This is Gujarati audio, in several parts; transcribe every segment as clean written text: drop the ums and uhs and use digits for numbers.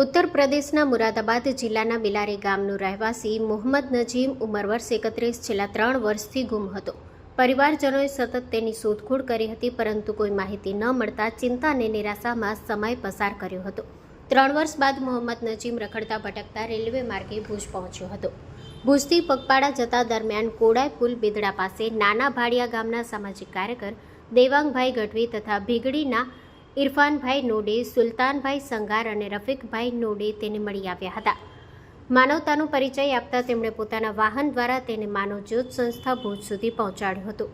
ઉત્તર પ્રદેશના મુરાદાબાદ જિલ્લાના બિલારી ગામનો રહેવાસી મોહમ્મદ નજીમ ઉંમર વર્ષ 31 છેલ્લા 3 વર્ષથી ગુમ હતો. પરિવારજનોએ સતત તેની શોધખોળ કરી હતી, પરંતુ કોઈ માહિતી ન મળતા ચિંતા અને નિરાશામાં સમય પસાર કર્યો હતો. 3 વર્ષ બાદ મોહમ્મદ નજીમ રખડતા ભટકતા રેલવે માર્ગે ભુજ પહોંચ્યો હતો. ભુજથી પગપાળા જતા દરમિયાન કોડાઈ પુલ બેદડા પાસે નાના ભાડિયા ગામના સામાજિક કાર્યકર દેવાંગભાઈ ગઢવી તથા ભીગડીના ઇરફાનભાઈ નોડે, સુલતાનભાઈ સંગાર અને રફીકભાઈ નોડે તેને મળી આવ્યા હતા. માનવતાનો પરિચય આપતા તેમણે પોતાના વાહન દ્વારા તેને માનવજ્યોત સંસ્થા ભુજ સુધી પહોંચાડ્યો હતો.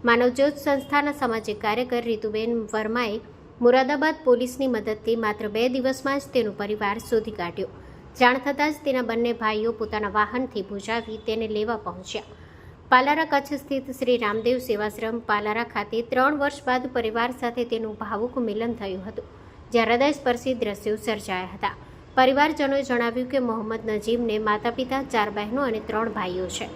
માનવજ્યોત સંસ્થાના સામાજિક કાર્યકર રીતુબેન વર્માએ મુરાદાબાદ પોલીસની મદદથી માત્ર 2 દિવસમાં જ તેનો પરિવાર શોધી કાઢ્યો. જાણ થતાં જ તેના બંને ભાઈઓ પોતાના વાહનથી ભુજ આવી તેને લેવા પહોંચ્યા. પાલારા કચ્છ સ્થિત શ્રી રામદેવ સેવાશ્રમ પાલારા ખાતે 3 વર્ષ બાદ પરિવાર સાથે તેનું ભાવુક મિલન થયું હતું, જ્યાં હૃદયસ્પર્શી દ્રશ્યો સર્જાયા હતા. પરિવારજનોએ જણાવ્યું કે મોહમ્મદ નજીમને માતા પિતા, 4 બહેનો અને 3 ભાઈઓ છે.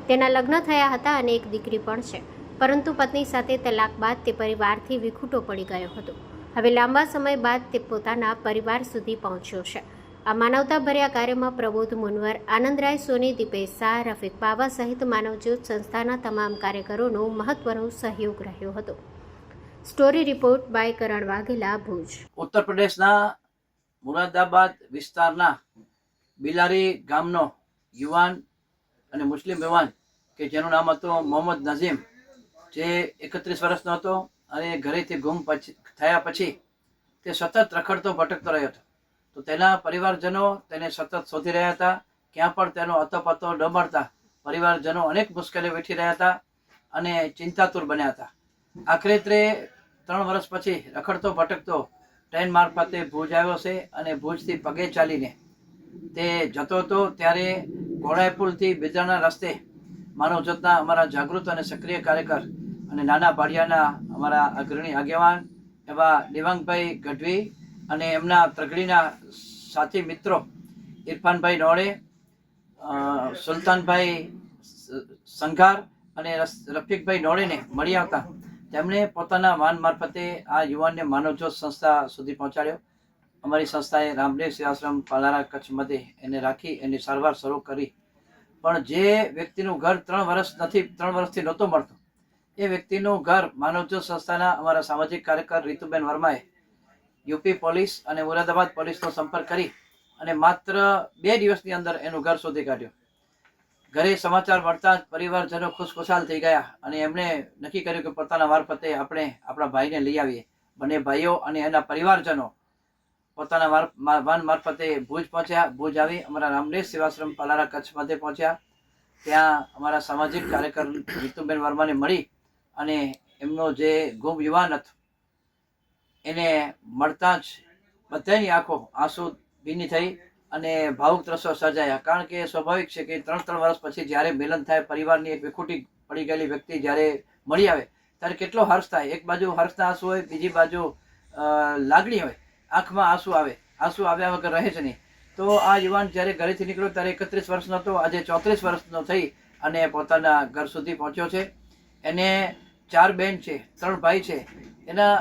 તેના લગ્ન થયા હતા અને એક દીકરી પણ છે, પરંતુ પત્ની સાથે તલાક બાદ તે પરિવારથી વિખૂટો પડી ગયો હતો. હવે લાંબા સમય બાદ તે પોતાના પરિવાર સુધી પહોંચ્યો છે. આ માનવતાભર્યા કાર્યમાં પ્રબોધ મુનવર, આનંદરાય સોની, દીપેશ શાહ, રફીક બાવા સહિત માનવજ્યોત સંસ્થાના તમામ કાર્યકરોનો મહત્વનો સહયોગ રહ્યો હતો. સ્ટોરી રિપોર્ટ બાય કરણ વાઘેલા, ભુજ. ઉત્તર પ્રદેશના મુરાદાબાદ વિસ્તારના બિલારી ગામનો યુવાન અને મુસ્લિમ યુવાન કે જેનું નામ હતું મોહમ્મદ નજીમ, જે 31 વર્ષનો હતો અને ઘરેથી ગુમ થયા પછી તે સતત રખડતો ભટકતો રહ્યો હતો. તો તેના પરિવારજનો તેને સતત શોધી રહ્યા હતા. ક્યાં પણ તેનો અતોપતો ન મળતા પરિવારજનો અનેક મુશ્કેલીઓ વેઠી રહ્યા હતા અને ચિંતાતુર બન્યા હતા. આખરે 3 વર્ષ પછી રખડતો ભટકતો ટ્રેન મારફતે ભુજ આવ્યો છે અને ભુજથી પગે ચાલીને તે જતો હતો. ત્યારે કોડાઈ પુલથી બેદડાના રસ્તે માનવજ્યોતના અમારા જાગૃત અને સક્રિય કાર્યકર અને નાના ભાડિયાના અમારા અગ્રણી આગેવાન એવા દેવાંગભાઈ ગઢવી અને એમના ત્રગડીના સાથી મિત્રો ઇરફાનભાઈ નોડે, સુલતાનભાઈ સંઘાર અને રફીકભાઈ નોડેને મળી આવતા તેમણે પોતાના વાહન મારફતે આ યુવાનને માનવજ્યોત સંસ્થા સુધી પહોંચાડ્યો. અમારી સંસ્થાએ રામદેવ સેવાશ્રમ પાલારા કચ્છ મધ્યે એને રાખી એની સારવાર શરૂ કરી. પણ જે વ્યક્તિનું ઘર 3 વર્ષથી નહોતું મળતું, એ વ્યક્તિનું ઘર માનવજ્યોત સંસ્થાના અમારા સામાજિક કાર્યકર રીતુબેન વર્માએ યુપી પોલીસ અને મુરાદાબાદ પોલીસનો સંપર્ક કરી અને માત્ર 2 દિવસની અંદર એનું ઘર શોધી કાઢ્યું. ઘરે સમાચાર મળતા જ પરિવારજનો ખુશખુશાલ થઈ ગયા અને એમણે નક્કી કર્યું કે પોતાના મારફતે આપણે આપણા ભાઈને લઈ આવીએ. બંને ભાઈઓ અને એના પરિવારજનો પોતાના વાહન મારફતે ભુજ પહોંચ્યા. ભુજ આવી અમારા રામદેવ સેવાશ્રમ પાલારા કચ્છ મધ્યે પહોંચ્યા. ત્યાં અમારા સામાજિક કાર્યકર રીતુબેન વર્માને મળી અને એમનો જે ગુમ યુવાન હતો એને મળતા જ બધાની આંખો આંસુ ભીની થઈ અને ભાવુક દ્રશ્યો સર્જાયા. કારણ કે સ્વાભાવિક છે કે 3 વર્ષ પછી જ્યારે મિલન થાય, પરિવારની એક વિખૂટી પડી ગયેલી વ્યક્તિ જ્યારે મળી આવે ત્યારે કેટલો હર્ષ થાય. એક બાજુ હર્ષના આંસુ હોય, બીજી બાજુ લાગણી હોય, આંખમાં આંસુ આવે. આંસુ આવ્યા વગર રહે છે નહીં. તો આ યુવાન જ્યારે ઘરેથી નીકળ્યો ત્યારે 31 વર્ષનો હતો, આજે 34 વર્ષનો થઈ અને પોતાના ઘર સુધી પહોંચ્યો છે. એને 4 બહેન છે, 3 ભાઈ છે. એના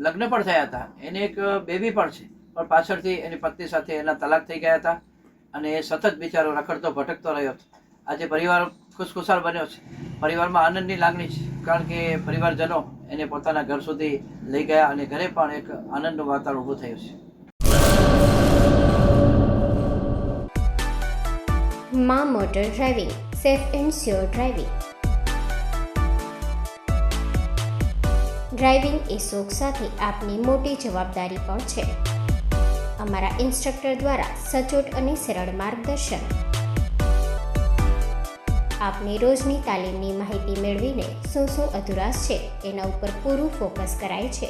લગ્ન પણ થયા હતા, એને એક બેબી પણ છે, પણ પાછળથી એની પત્ની સાથે એના તલાક થઈ ગયા હતા અને એ સતત બિચારો રખડતો ભટકતો રહ્યો હતો. આજે પરિવાર ખુશખુશાલ બન્યો છે. પરિવારમાં આનંદની લાગણી છે, કારણ કે પરિવારજનો એને પોતાના ઘર સુધી લઈ ગયા અને ઘરે પણ એક આનંદનું વાતાવરણ ઊભું થયું છે. માં motor driving, safe and sure driving. Driving એ શોખ સાથે આપની મોટી જવાબદારી પણ છે. અમારા ઇન્સ્ટ્રક્ટર દ્વારા સચોટ અને સરળ માર્ગદર્શન. આપની રોજની તાલીમની માહિતી મેળવીને શું અધુરાશ છે એના ઉપર પૂરું ફોકસ કરાય છે.